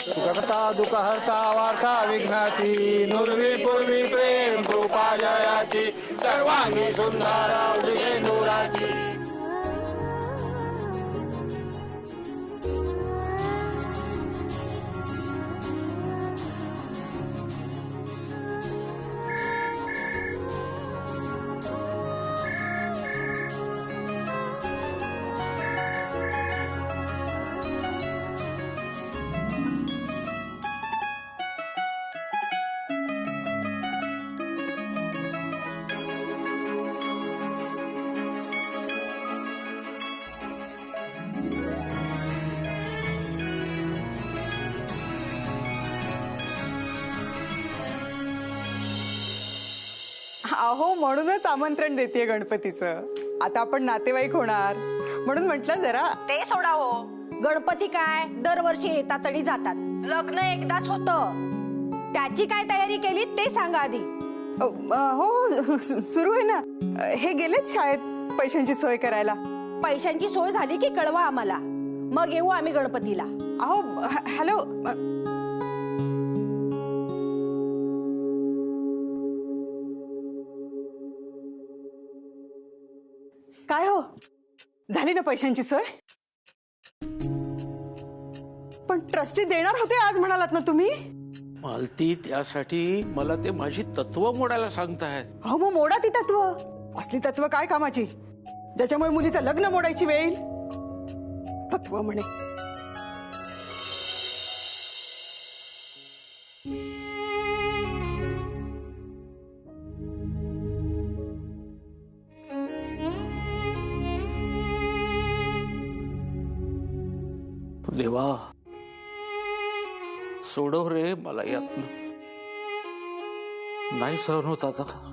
सुखकर्ता दुःखहर्ता वार्ता विघ्नाची नुर्वी पूर्वी प्रेम कृपा जयाची सर्वांगी सुंदर उदिते नूराची. अहो म्हणूनच आमंत्रण देते गणपतीचं. आता आपण नातेवाईक होणार म्हणून म्हटलं जरा. ते सोडा हो, गणपती काय दरवर्षी येतात आणि जातात. लग्न एकदाच होतं, त्याची काय तयारी केली ते सांगा आधी. हो सुरू आहे ना. हे गेलेच शाळेत पैशांची सोय करायला. पैशांची सोय झाली की कळवा आम्हाला, मग येऊ आम्ही गणपतीला. अहो हॅलो, काय हो, झाली ना पैशांची सोय? पण ट्रस्टी देणार होते आज म्हणालात ना तुम्ही. मालती, त्यासाठी मला ते माझी तत्व मोडायला सांगतायत. अहो मग मोडा ती तत्व. असली तत्व काय कामाची ज्याच्यामुळे मुलीचं लग्न मोडायची वेळ येईल. तत्व म्हणे. देवा, सोडव रे मला यातनं. नाही सहन होत आता.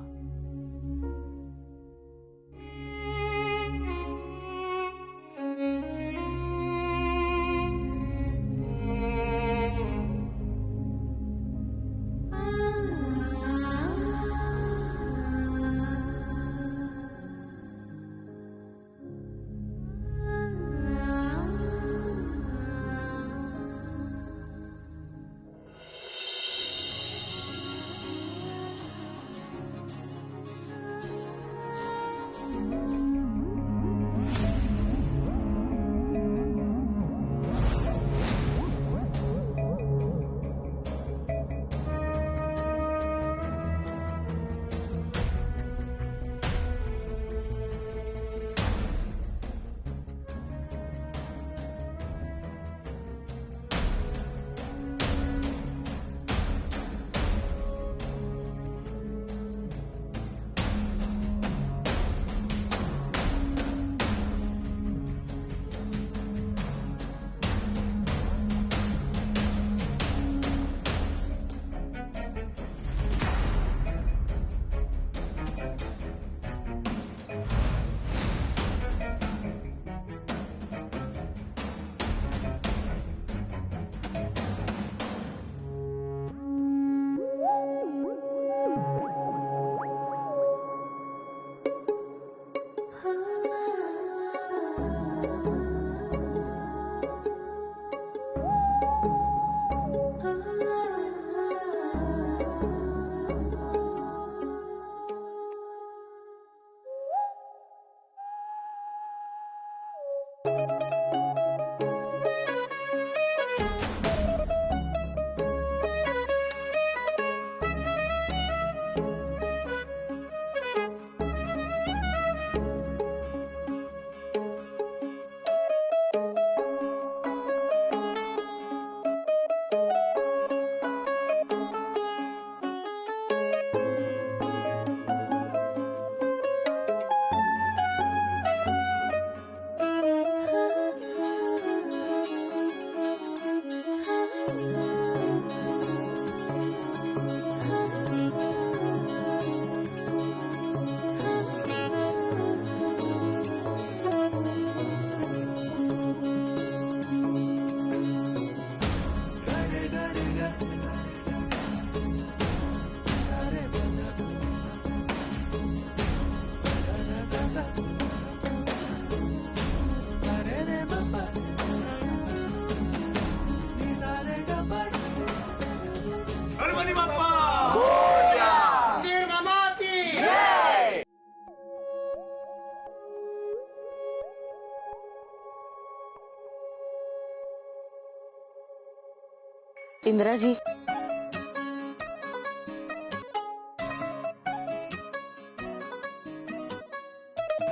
इंद्राजी,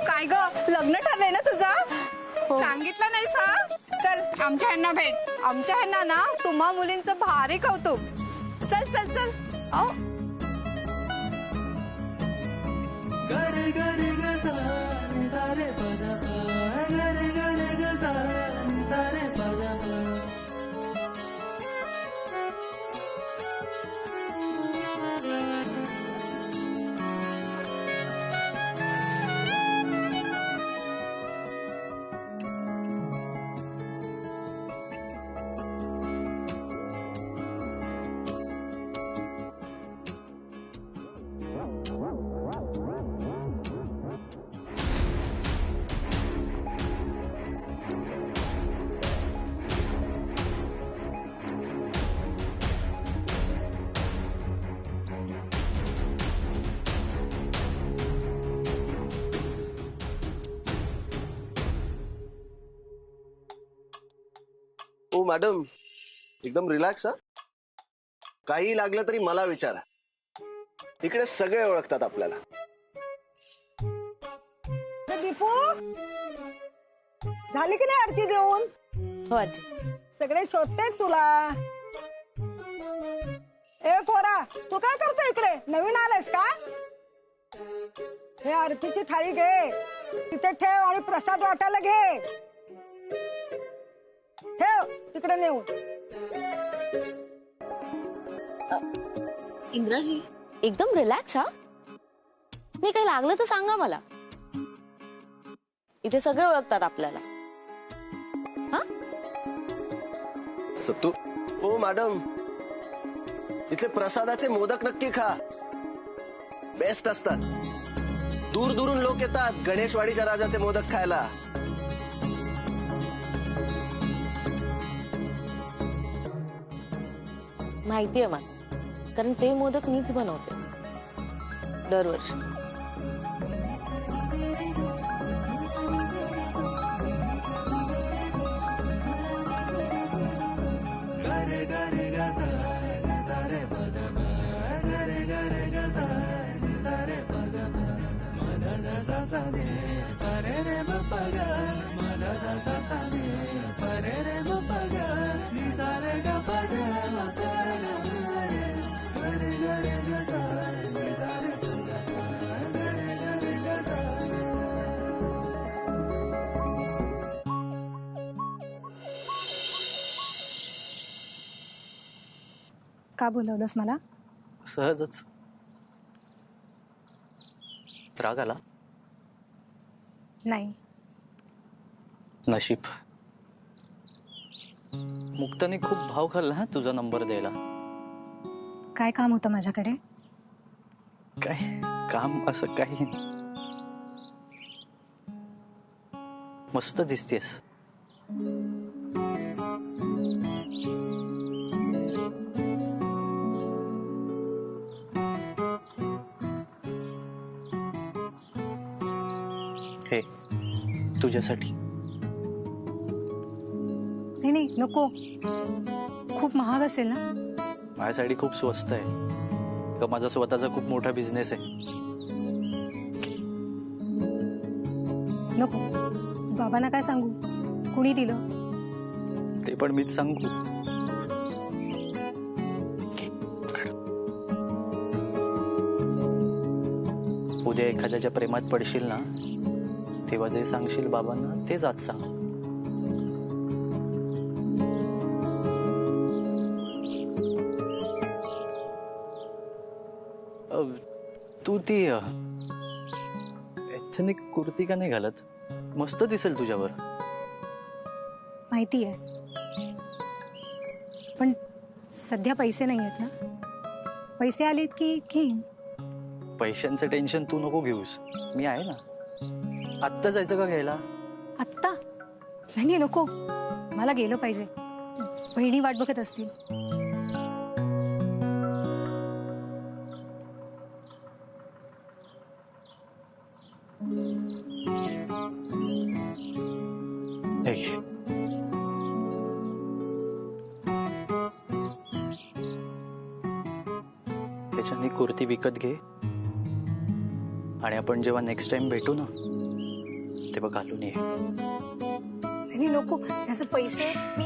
काय ग, लग्न ठरलंय ना तुझं? सांगितलं नाहीस हा? चल आमच्या ह्यांना भेट. आमच्या ह्यांना ना तुम्हा मुलींचं भारी कौतुक. चल चल चल. आओ. गरे गरे गजा निजारे पदा गरे गरे गजा निजारे पदा. ओ मॅडम, एकदम रिलॅक्स हा. काही लागलं तरी मला विचारा. इकडे सगळे ओळखतात आपल्याला. दीपू, झाली की नाही आरती देऊन? हो आजी. सगळे शोधतेच तुला. ए पोरा, तू काय करतो इकडे? नवीन आलायस का? हे आरतीची थाळी घे, तिथे ठेव आणि प्रसाद वाटायला घे. ठेव तिकडे नेऊन. इंद्राजी, एकदम रिलॅक्स हा. मी काही लागलं तर सांगा मला. इथे सगळे ओळखतात आपल्याला. हा, सत्तू. ओ मॅडम, इथले प्रसादाचे मोदक नक्की खा. बेस्ट असतात. दूर दूरून लोक येतात गणेशवाडीच्या राजाचे मोदक खायला. माहिती आहे मला, कारण ते मोदक मीच बनवते दरवर्षी. गरे गरे गजा निजारे पदा गरे गरे गजा निजारे पदा मदन सा दे परे रे मपगा मदन सा दे परे रे मपगा निजारे ग पदा मपगा गरे गरे गजा निजारे पदा गरे गरे गजा. का बोलवलंस मला? सहजच. राग आला? नाही. नशीब. मुक्ताने खूप भाव खाल्ला हा तुझा नंबर द्यायला. काय काम होतं माझ्याकडे? काय काम असं काही. मस्त दिसतेस. हे तुझ्यासाठी. नाही नाही नको. खूप महाग असेल ना? माझ्यासाठी खूप स्वस्त आहे. का माझा स्वतःचा खूप मोठा बिझनेस आहे. नको. बाबांना काय सांगू? कुणी दिलं? ते पण मीच सांगू. उद्या एखाद्याच्या प्रेमात पडशील ना, तेव्हा जे सांगशील बाबांना तेच आज सांग. तू ती एथनिक कुर्ती का नाही घालत? मस्त दिसेल तुझ्यावर. माहिती आहे, पण सध्या पैसे नाही आहेत ना. पैसे आलेत की घेईन. पैशांचं टेन्शन तू नको घेऊस. मी आहे ना. आत्ता जायचं का घ्यायला? आत्ता? नाही नको. मला गेलं पाहिजे. बहिणी वाट बघत असतील. कुर्ती विकत घे आणि आपण जेव्हा नेक्स्ट टाइम भेटू ना तेव्हा घालून ये. नाही नको, याचे पैसे मी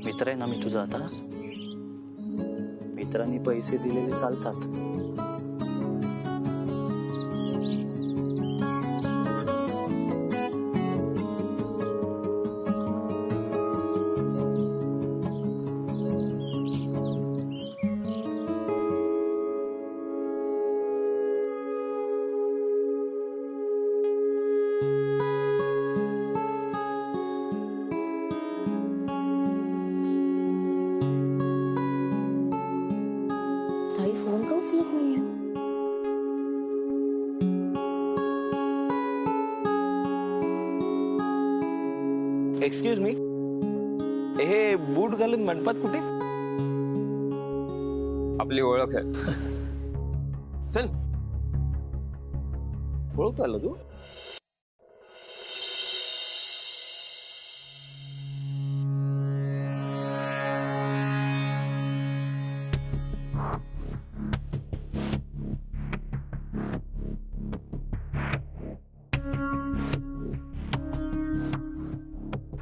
मित्र आहे ना मी तुझा आता. मित्रांनी पैसे दिलेले चालतात. एक्सक्यूज मी, हे बूट घालून मंडपात कुठे? आपली ओळख आहे. चल, ओळख आला तू.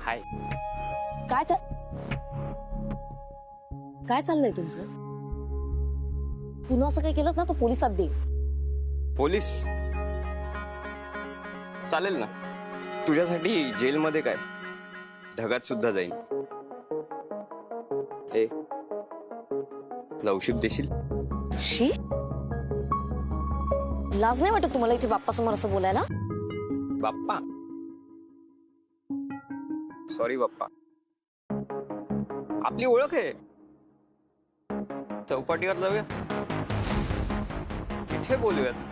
हाय. काय चाललंय तुमचं? पुन्हा असं काही केलं ना तर पोलिसात देईल. पोलीस चालेल ना, तुझ्यासाठी जेलमध्ये काय ढगात सुद्धा जाईल. ए, लवशिप देशील? शी, लाज नाही वाटत तुम्हाला इथे बाप्पा समोर असं बोलायला? बाप्पा सॉरी बाप्पा, आपली ओळख आहे. चौपाटीवर जाऊया, तिथे बोलूयात.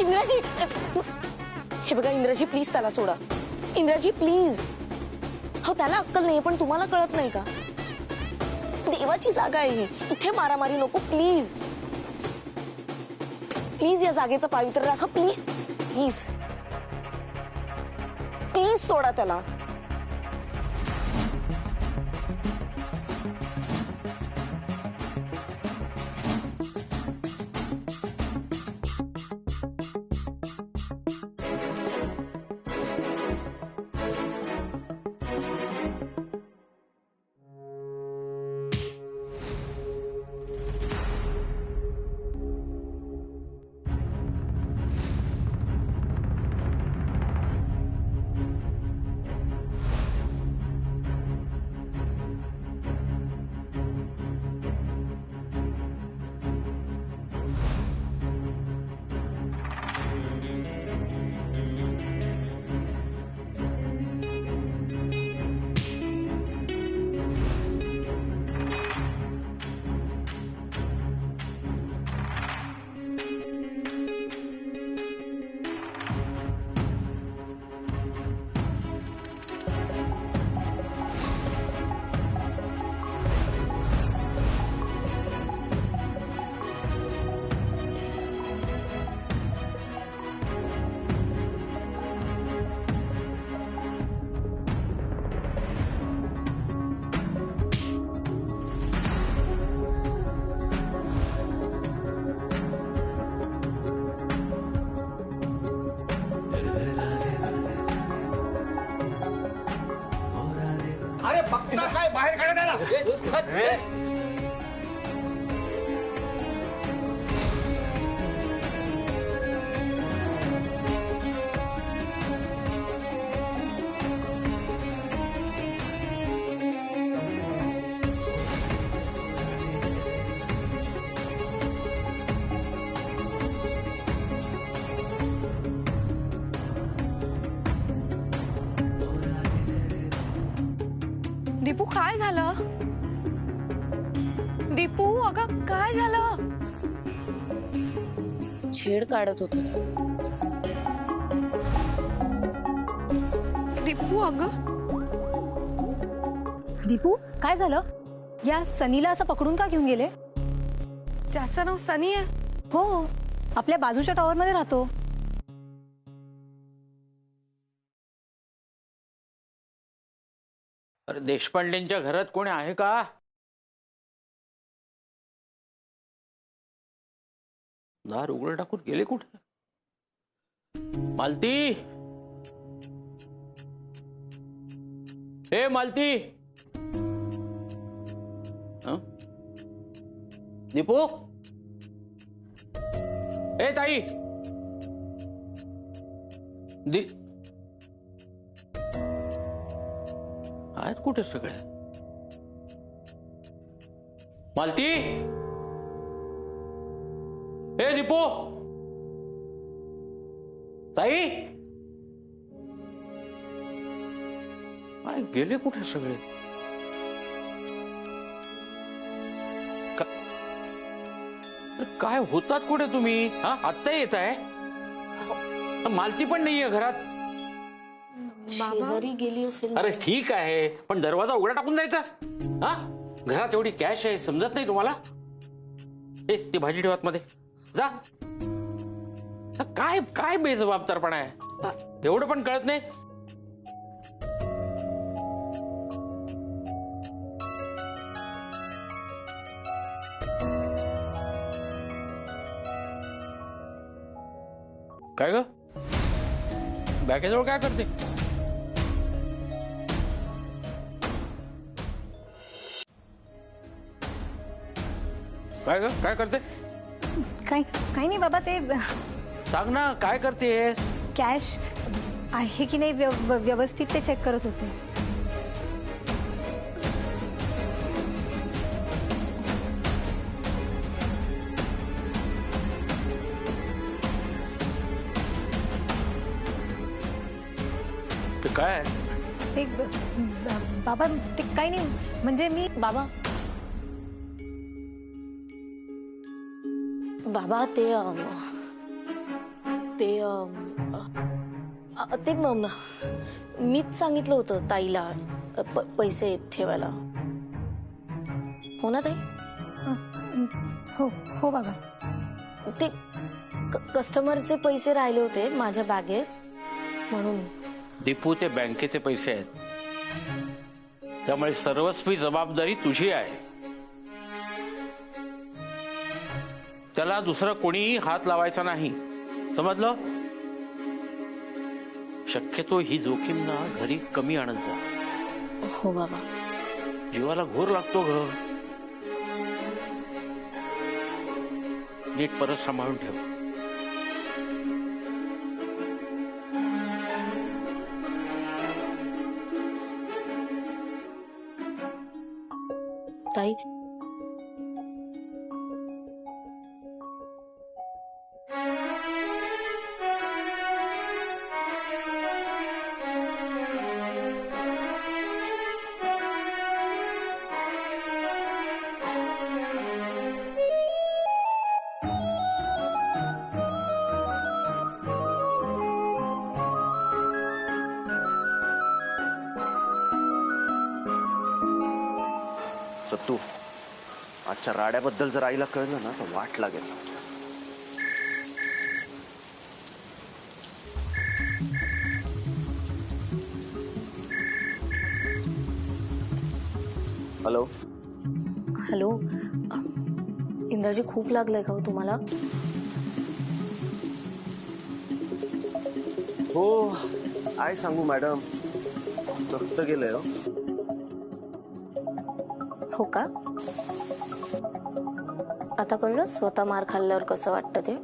इंद्राजी, हे बघा इंद्राजी, प्लीज त्याला सोडा. इंद्राजी प्लीज. हो त्याला अक्कल नाही पण तुम्हाला कळत नाही का? देवाची जागा आहे ही, इथे मारामारी नको प्लीज. प्लीज या जागेचं पावित्र्य राखा प्लीज. प्लीज प्लीज सोडा त्याला. अरे बघता काय, बाहेर काढा त्याला. दीपू काय झालं? दीपू अगं काय झालं? छेड काढत होत. दीपू अगं दीपू काय झालं? या सनीला असं पकडून का घेऊन गेले? त्याचं नाव सनी आहे. हो, आपल्या बाजूच्या टॉवर मध्ये राहतो. अरे देशपांडेंच्या घरात कोणी आहे का? दार उघडं टाकून गेले कुठे? मालती, हे मालती. दीपू, ए ताई, आहेत कुठे सगळे? मालती, हे दीपू, ताई, गेले कुठे सगळे? काय होतात कुठे तुम्ही? हा, आत्ता येत आहे? मालती पण नाहीये घरात. शेजारी गेली असेल. अरे ठीक आहे, पण दरवाजा उघडा टाकून जायचा? हा, घरात एवढी कॅश आहे, समजत नाही तुम्हाला? ती भाजी ठेवा मध्ये जा. काय काय बेजबाबदारपणा आहे, एवढं पण कळत नाही? काय ग, बॅगेजवळ काय करते? काय ग, काय करते? काय काही नाही बाबा, ते सांग ना, काय करतेस? कॅश आहे की नाही व्यवस्थित ते चेक करत होते. ते काय? ते बाबा, ते काही नाही, म्हणजे मी बाबा बाबा ते मीच सांगितलं होतं ताईला पैसे ठेवायला. हो ना ताई? हो हो बाबा. ते कस्टमरचे पैसे राहिले होते माझ्या बॅगेत म्हणून. दीपू, ते बँकेचे पैसे आहेत, त्यामुळे सर्वस्वी जबाबदारी तुझी आहे. त्याला दुसरं कोणीही हात लावायचा नाही, समजलं? शक्यतो ही जोखीम ना घरी कमी आणत जा. हो बाबा. जीवाला घोर लागतो ग. नीट परत सांभाळून ठेव. ताई, सत्तू, आजच्या राड्याबद्दल जर आईला कळलं ना तर वाट लागेल. Hello hello. इंद्राजी, खूप लागलंय का हो तुम्हाला? हो, काय सांगू मॅडम, रक्त गेलंय. हो का? आता कळलं स्वतः मार खाल्ल्यावर कसं वाटतं ते?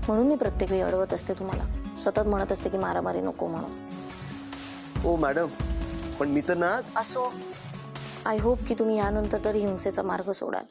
म्हणून मी प्रत्येक वेळी अडवत असते तुम्हाला, सतत म्हणत असते की मारामारी नको म्हणून. ओ मॅडम, पण मी तर ना. असो, आय होप की तुम्ही यानंतर तरी हिंसेचा मार्ग सोडाल.